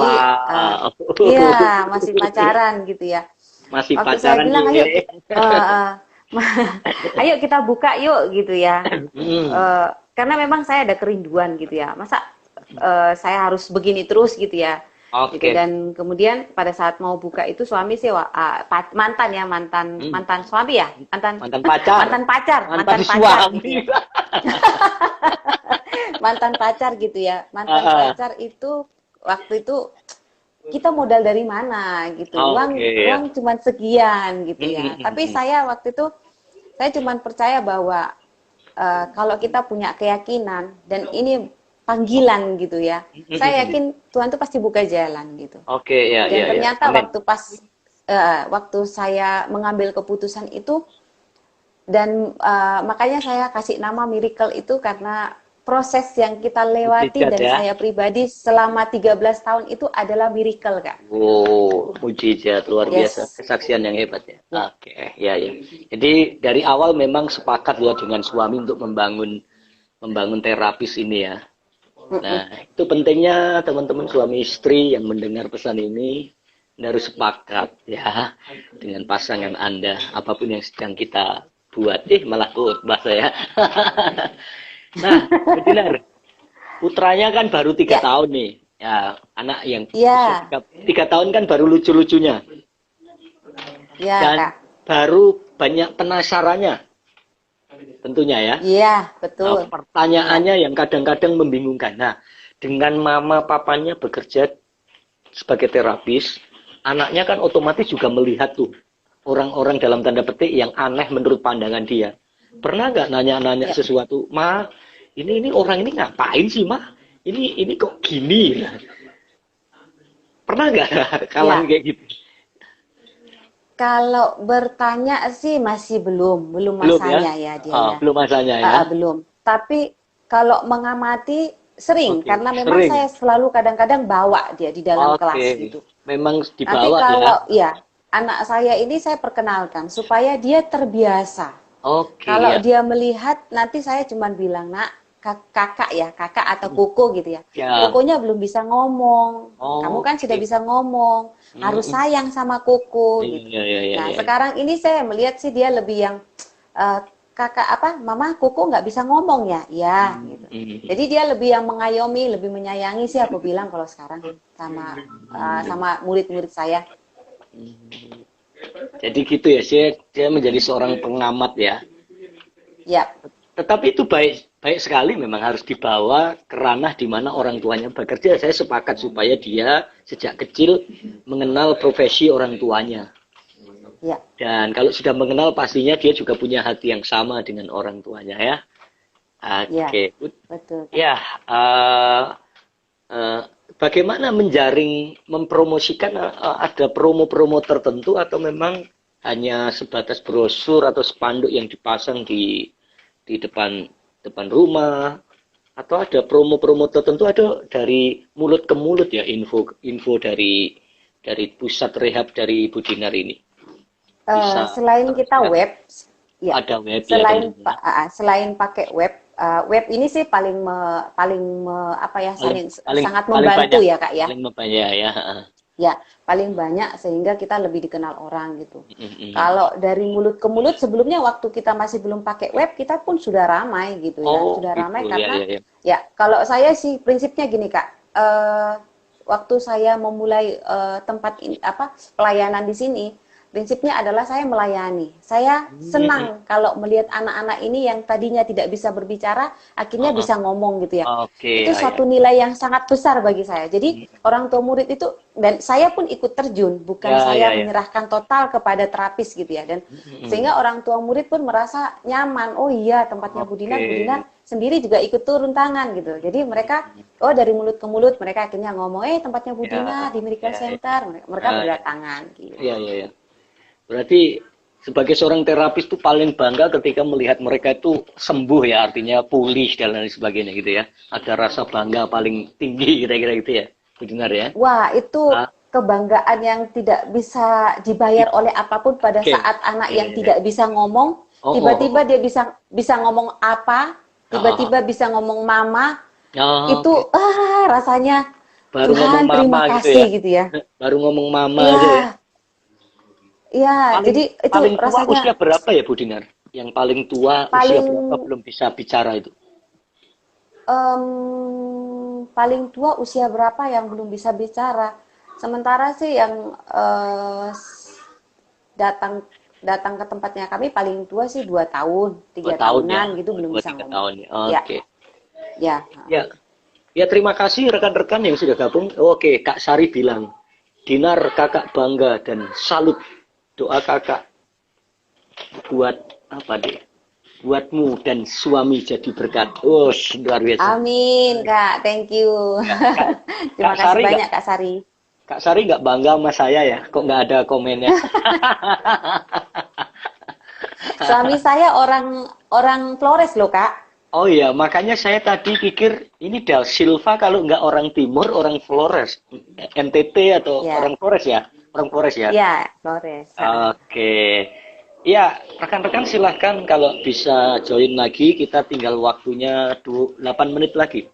masih pacaran gitu ya. Masih waktu pacaran. Saya bilang ayo kita buka yuk gitu ya. Karena memang saya ada kerinduan gitu ya. Masa saya harus begini terus gitu ya. gitu. Dan kemudian pada saat mau buka itu suami sih mantan ya, mantan suami ya, mantan pacar, mantan pacar gitu ya. Mantan pacar gitu ya, mantan pacar itu waktu itu kita modal dari mana gitu, uang cuma sekian gitu ya. Tapi saya waktu itu saya cuma percaya bahwa kalau kita punya keyakinan dan ini panggilan gitu ya, saya yakin Tuhan tuh pasti buka jalan gitu. Dan ternyata waktu saya mengambil keputusan itu, dan makanya saya kasih nama miracle itu karena proses yang kita lewati dan saya pribadi selama 13 tahun itu adalah miracle, Kak. Mujizat luar biasa, kesaksian yang hebat ya. Ya. Jadi dari awal memang sepakat ya dengan suami untuk membangun terapis ini ya. Nah, itu pentingnya teman-teman suami istri yang mendengar pesan ini harus sepakat ya dengan pasangan Anda apapun yang sedang kita buat. Malah khotbah saya. Nah, benar. Putranya kan baru 3 tahun nih. Ya, anak yang 3 tahun kan baru lucu-lucunya. Dan baru banyak penasarannya. Tentunya ya. Iya, betul. Nah, pertanyaannya yang kadang-kadang membingungkan. Nah, dengan mama papanya bekerja sebagai terapis, anaknya kan otomatis juga melihat tuh orang-orang dalam tanda petik yang aneh menurut pandangan dia. Pernah nggak nanya-nanya sesuatu, Ma, ini orang ini ngapain sih, Ma? Ini kok gini? Pernah nggak kawan kayak gitu? Kalau bertanya sih masih belum masanya ya dia. Belum masanya ya. Belum. Tapi kalau mengamati sering karena memang saya selalu kadang-kadang bawa dia di dalam kelas gitu. Memang dibawa. Nanti kalau anak saya ini saya perkenalkan supaya dia terbiasa. Kalau dia melihat, nanti saya cuma bilang, Nak, kakak atau koko gitu ya. Kokonya belum bisa ngomong. Kamu kan sudah bisa ngomong. Harus sayang sama koko gitu. Nah, sekarang ini saya melihat sih dia lebih yang Mama, koko nggak bisa ngomong ya? Ya, gitu. Jadi dia lebih yang mengayomi, lebih menyayangi sih aku bilang kalau sekarang sama murid-murid saya. Jadi gitu ya, dia menjadi seorang pengamat ya. Ya. Tetapi itu baik sekali, memang harus dibawa ke ranah di mana orang tuanya bekerja. Saya sepakat supaya dia sejak kecil mengenal profesi orang tuanya. Ya. Dan kalau sudah mengenal, pastinya dia juga punya hati yang sama dengan orang tuanya ya. Oke. Betul. Ya. Bagaimana menjaring, mempromosikan, ada promo-promo tertentu atau memang hanya sebatas brosur atau spanduk yang dipasang di depan rumah, atau ada promo-promo tertentu, ada dari mulut ke mulut ya, info dari pusat rehab dari Ibu Dinar ini? Selain kita web, ya. Ada web. Selain pakai web. Web ini sih sangat membantu ya, Kak ya. Paling banyak ya. Ya, paling banyak sehingga kita lebih dikenal orang gitu. Kalau dari mulut ke mulut, sebelumnya waktu kita masih belum pakai web, kita pun sudah ramai gitu ya. Sudah ramai karena ya, kalau saya sih prinsipnya gini, Kak. Waktu saya memulai tempat pelayanan di sini, prinsipnya adalah saya melayani. Saya senang kalau melihat anak-anak ini yang tadinya tidak bisa berbicara, akhirnya bisa ngomong gitu ya. Itu suatu nilai yang sangat besar bagi saya. Jadi orang tua murid itu, dan saya pun ikut terjun, bukan saya menyerahkan total kepada terapis gitu ya. Dan sehingga orang tua murid pun merasa nyaman. Oh iya, tempatnya Bu Dinar sendiri juga ikut turun tangan gitu. Jadi mereka, dari mulut ke mulut, mereka akhirnya ngomong, tempatnya Bu Dinar di Miracle Center. Mereka berdatangan gitu. Iya. Berarti sebagai seorang terapis itu paling bangga ketika melihat mereka itu sembuh ya, artinya pulih dan lain sebagainya gitu ya. Ada rasa bangga paling tinggi kira-kira gitu ya, benar ya? Wah, itu kebanggaan yang tidak bisa dibayar oleh apapun pada saat anak yang tidak bisa ngomong, tiba-tiba dia bisa ngomong apa, tiba-tiba bisa ngomong mama, itu rasanya baru Tuhan ngomong terima mama kasih gitu ya. Baru ngomong mama aja ya. Iya, jadi itu paling tua rasanya usia berapa ya Bu Dinar? Yang paling tua usia berapa belum bisa bicara itu? paling tua usia berapa yang belum bisa bicara? Sementara sih yang datang datang ke tempatnya kami paling tua sih 2 tahun, 2 tahun ya. tahunan gitu belum bisa 3 ngomong. tahun ya. Ya, Oke. ya. Ya. Ya, terima kasih rekan-rekan yang sudah gabung. Oke, Kak Sari bilang, Dinar kakak bangga dan salut. Doa kakak buat apa deh? Buatmu dan suami jadi berkat. Oh, luar biasa. Amin, Kak. Thank you. Ya, Terima Kak kasih Sari banyak, Kak Sari. Kak Sari nggak bangga sama saya ya? Kok nggak ada komennya? Suami saya orang Flores loh, Kak. Oh iya, makanya saya tadi pikir ini Del Silva kalau nggak orang Timur, orang Flores, NTT atau Ya, orang Flores ya? Orang Flores ya? ya, Flores. Oke. Ya, rekan-rekan silahkan kalau bisa join lagi, kita tinggal waktunya 8 menit lagi.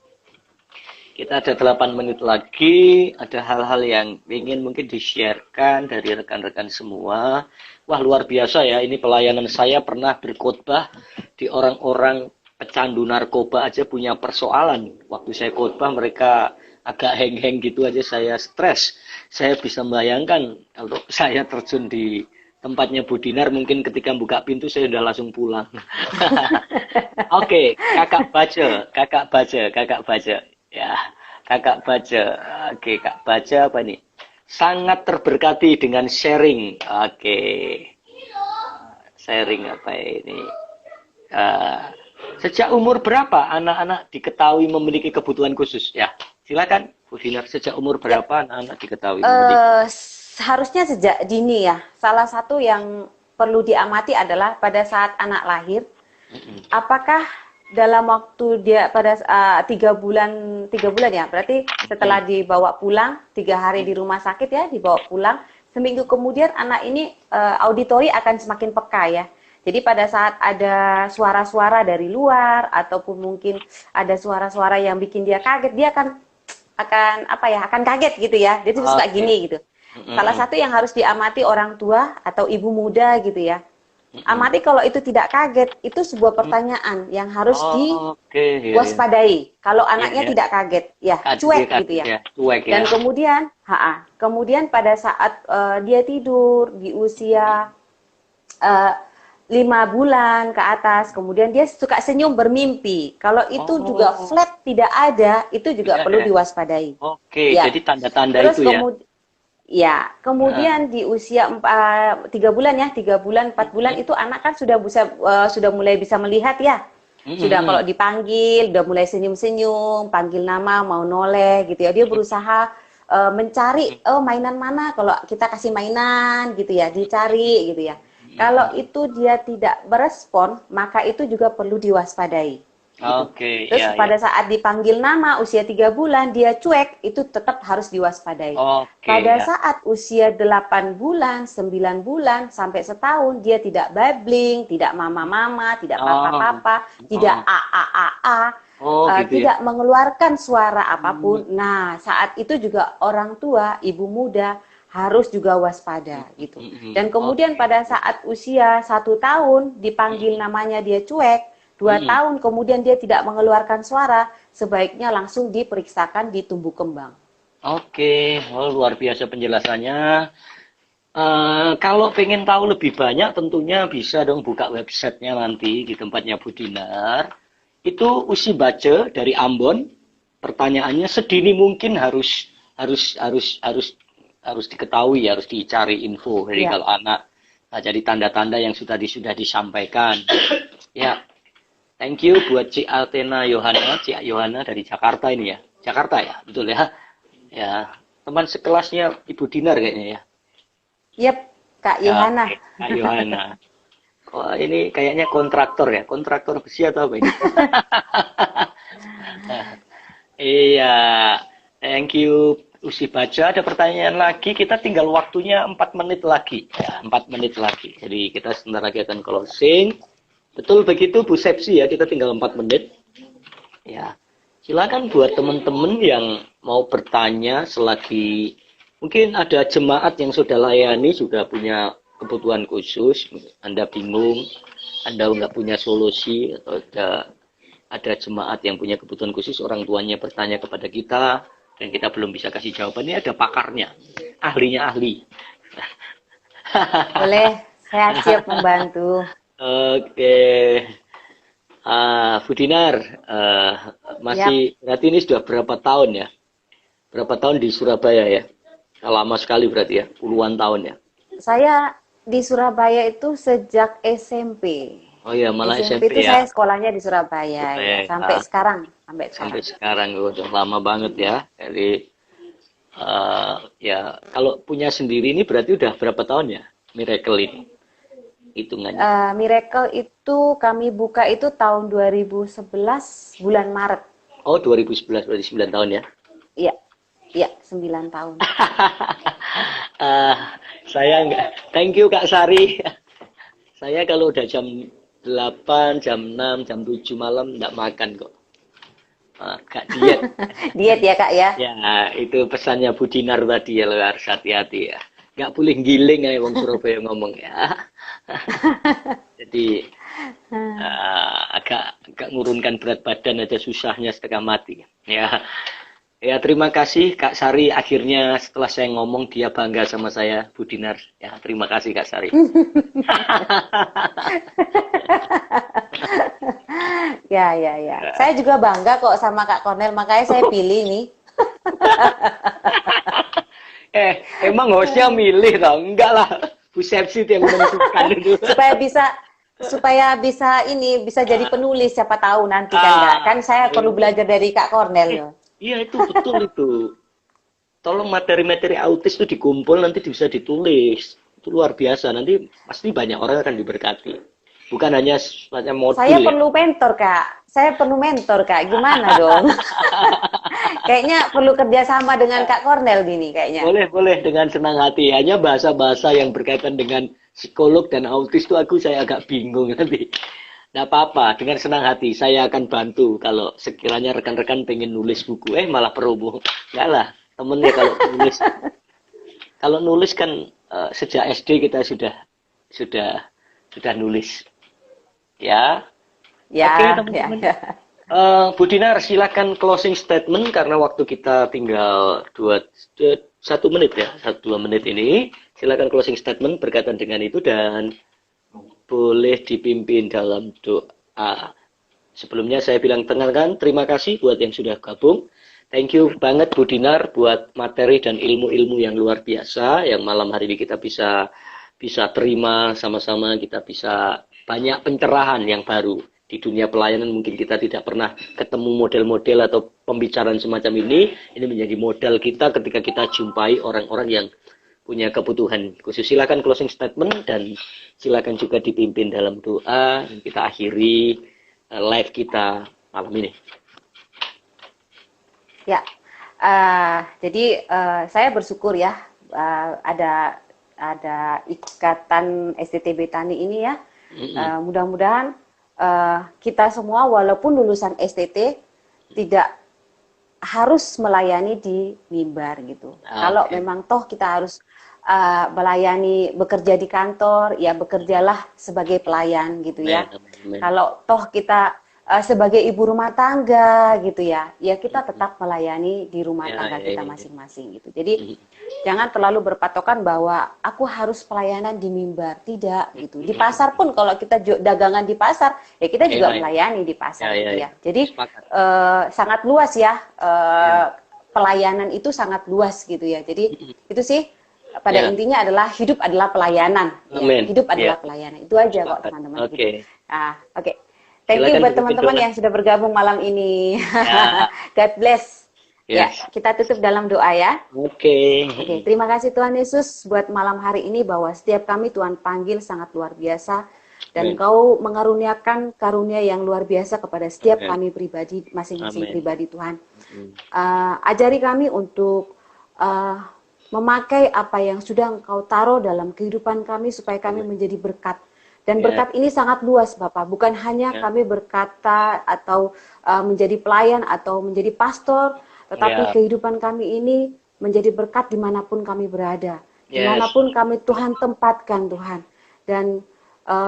Kita ada 8 menit lagi, ada hal-hal yang ingin mungkin di-sharekan dari rekan-rekan semua. Wah, luar biasa ya, ini pelayanan saya pernah berkhotbah di orang-orang pecandu narkoba aja punya persoalan. Waktu saya khotbah mereka agak heng-heng gitu aja saya stres. Saya bisa membayangkan kalau saya terjun di tempatnya Bu Dinar mungkin ketika buka pintu saya udah langsung pulang. Oke, kakak baca. Ya, kakak baca. Oke, kak baca apa nih? Sangat terberkati dengan sharing. Oke, sharing apa ini? Sejak umur berapa anak-anak diketahui memiliki kebutuhan khusus? Ya, silakan Bu Dinar. Sejak umur berapa anak-anak diketahui memiliki? Harusnya sejak dini ya. Salah satu yang perlu diamati adalah pada saat anak lahir, apakah dalam waktu dia pada 3 bulan ya, berarti setelah dibawa pulang 3 hari di rumah sakit ya, dibawa pulang, seminggu kemudian anak ini auditori akan semakin peka ya. Jadi pada saat ada suara-suara dari luar ataupun mungkin ada suara-suara yang bikin dia kaget, dia akan kaget gitu ya. Dia tuh suka gini gitu. Salah satu yang harus diamati orang tua atau ibu muda gitu ya. Amati kalau itu tidak kaget, itu sebuah pertanyaan yang harus diwaspadai. Kalau anaknya tidak kaget, ya cuek gitu ya. Dan kemudian pada saat dia tidur di usia 5 bulan ke atas, kemudian dia suka senyum bermimpi. Kalau itu juga flat tidak ada, itu juga perlu diwaspadai. Jadi tanda-tanda itu ya. Ya, kemudian di usia 3 bulan ya, 3 bulan, 4 bulan itu anak kan sudah mulai bisa melihat ya. Sudah kalau dipanggil, udah mulai senyum-senyum, panggil nama, mau noleh gitu ya. Dia berusaha mencari mainan mana, kalau kita kasih mainan gitu ya, dicari gitu ya. Kalau itu dia tidak berespon, maka itu juga perlu diwaspadai. Terus pada saat dipanggil nama usia 3 bulan dia cuek, itu tetap harus diwaspadai. Pada saat usia 8 bulan, 9 bulan sampai setahun dia tidak babbling, tidak mama-mama, tidak papa-papa, tidak tidak mengeluarkan suara apapun. Nah, saat itu juga orang tua, ibu muda harus juga waspada gitu. Dan kemudian pada saat usia 1 tahun dipanggil namanya dia cuek, 2 tahun kemudian dia tidak mengeluarkan suara, sebaiknya langsung diperiksakan di tumbuh kembang. Luar biasa penjelasannya. Kalau pengen tahu lebih banyak tentunya bisa dong buka websitenya nanti di tempatnya Bu Dinar. Itu Usi Bace dari Ambon. Pertanyaannya sedini mungkin harus diketahui, harus dicari info dari kalau anak. Nah, jadi tanda-tanda yang sudah disampaikan. Ya, thank you buat Cik Altena Yohana dari Jakarta ini ya. Jakarta ya, betul ya. Ya, teman sekelasnya Ibu Dinar kayaknya ya. Yep, Kak Yohana. Kak Yohana. Wah, ini kayaknya kontraktor ya, kontraktor besi atau apa ini? Iya, thank you. Usi baca, ada pertanyaan lagi, kita tinggal waktunya 4 menit lagi. Ya, 4 menit lagi. Jadi kita sebentar lagi akan closing. Betul begitu Bu Sepsi ya, kita tinggal 4 menit. Ya, silakan buat teman-teman yang mau bertanya selagi mungkin ada jemaat yang sudah layani, sudah punya kebutuhan khusus, Anda bingung, Anda nggak punya solusi, atau ada ada jemaat yang punya kebutuhan khusus, orang tuanya bertanya kepada kita, dan kita belum bisa kasih jawaban, ini ada pakarnya, ahlinya ahli. Boleh, saya siap membantu. Oke, Bu Dinar, masih berarti ini sudah berapa tahun ya? Berapa tahun di Surabaya ya? Lama sekali berarti ya, puluhan tahun ya? Saya di Surabaya itu sejak SMP. Oh iya, malah SMP itu ya? saya sekolahnya di Surabaya, ya. Sampai sekarang. Sampai sekarang, udah lama banget ya. Jadi, ya kalau punya sendiri ini berarti udah berapa tahun ya? Miracle ini, hitungannya. Miracle itu kami buka itu tahun 2011 bulan Maret. Oh, 2011 berarti 9 tahun ya? Iya. Iya, 9 tahun. Saya enggak. Thank you Kak Sari. Saya kalau udah jam 8, jam 6, jam 7 malam enggak makan kok. Kak diet. Diet ya Kak ya? Ya, itu pesannya Bu Dinar tadi ya, lo harus hati-hati ya. Enggak boleh giling ya wong Surabaya ngomong ya. Jadi agak ngurunkan berat badan aja susahnya setengah mati. Ya. Ya, terima kasih Kak Sari. Akhirnya setelah saya ngomong dia bangga sama saya, Bu Dinar. Ya, terima kasih Kak Sari. Ya. Saya juga bangga kok sama Kak Cornel, makanya saya pilih nih. Emang hostnya milih tau? Enggak lah. Bu Sepsi yang menentukan itu. supaya bisa jadi penulis, siapa tahu nanti kan enggak. Kan saya perlu belajar dari Kak Cornel loh. Iya itu betul itu. Tolong materi-materi autis itu dikumpul nanti bisa ditulis. Itu luar biasa. Nanti pasti banyak orang akan diberkati. Bukan hanya semacam modul. Saya perlu mentor Kak. Gimana dong? Kayaknya perlu kerjasama dengan Kak Cornel gini kayaknya. Boleh dengan senang hati. Hanya bahasa-bahasa yang berkaitan dengan psikolog dan autis itu saya agak bingung nanti. Nggak apa-apa, dengan senang hati saya akan bantu kalau sekiranya rekan-rekan pengen nulis buku, malah promo. Enggak lah, temennya kalau nulis kan sejak SD kita sudah nulis. Ya. Ya. Oke, teman-teman. Ya. Bu Dinar, silakan closing statement karena waktu kita tinggal 1 menit ya, 1-2 menit ini. Silakan closing statement berkaitan dengan itu dan boleh dipimpin dalam doa. Sebelumnya saya bilang tenangkan, terima kasih buat yang sudah gabung. Thank you banget Bu Dinar buat materi dan ilmu-ilmu yang luar biasa yang malam hari ini kita bisa terima sama-sama, kita bisa banyak pencerahan yang baru di dunia pelayanan. Mungkin kita tidak pernah ketemu model-model atau pembicaraan semacam ini. Ini menjadi modal kita ketika kita jumpai orang-orang yang punya kebutuhan khusus. Silakan closing statement dan silakan juga dipimpin dalam doa. Kita akhiri live kita malam ini. Ya, jadi saya bersyukur ya ada ikatan STTB Tani ini ya. Mudah-mudahan kita semua walaupun lulusan STT tidak harus melayani di mimbar gitu. Kalau memang toh kita harus bekerja di kantor, ya bekerjalah sebagai pelayan gitu ya. Kalau toh kita sebagai ibu rumah tangga gitu ya, ya kita tetap melayani di rumah tangga kita masing-masing gitu. Jadi jangan terlalu berpatokan bahwa aku harus pelayanan di mimbar, tidak gitu. Di pasar pun kalau kita dagangan di pasar, ya kita juga melayani di pasar gitu ya. Jadi sangat luas ya, pelayanan itu sangat luas gitu ya. Jadi itu sih pada intinya adalah hidup adalah pelayanan. Ya. Hidup adalah pelayanan. Itu aja kok teman-teman. Gitu. Oke. Thank you buat teman-teman yang sudah bergabung malam ini. God bless. Ya, kita tutup dalam doa ya. Oke, terima kasih Tuhan Yesus buat malam hari ini bahwa setiap kami Tuhan panggil sangat luar biasa dan Kau mengaruniakan karunia yang luar biasa kepada setiap kami pribadi, masing-masing pribadi Tuhan. Ajari kami untuk memakai apa yang sudah Engkau taruh dalam kehidupan kami supaya kami menjadi berkat. Dan berkat ini sangat luas Bapak, bukan hanya kami berkata atau menjadi pelayan atau menjadi pastor, tetapi kehidupan kami ini menjadi berkat dimanapun kami berada, dimanapun kami Tuhan tempatkan Tuhan. Dan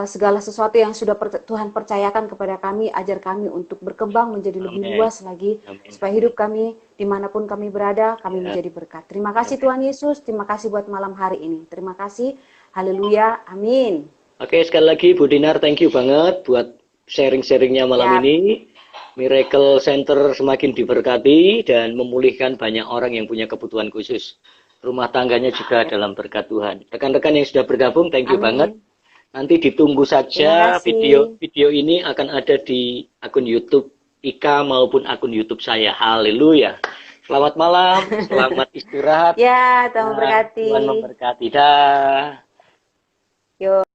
segala sesuatu yang sudah Tuhan percayakan kepada kami, ajar kami untuk berkembang menjadi lebih luas lagi, supaya hidup kami dimanapun kami berada, kami menjadi berkat. Terima kasih Tuhan Yesus, terima kasih buat malam hari ini. Terima kasih, haleluya, amin. Oke, sekali lagi Bu Dinar, thank you banget buat sharing-sharingnya malam ini. Miracle Center semakin diberkati dan memulihkan banyak orang yang punya kebutuhan khusus. Rumah tangganya juga dalam berkat Tuhan. Rekan-rekan yang sudah bergabung, thank you banget. Nanti ditunggu saja video ini akan ada di akun YouTube Ika maupun akun YouTube saya. Haleluya. Selamat malam, selamat istirahat. Ya, Tuhan memberkati. Tuhan memberkati. Dah. Yo.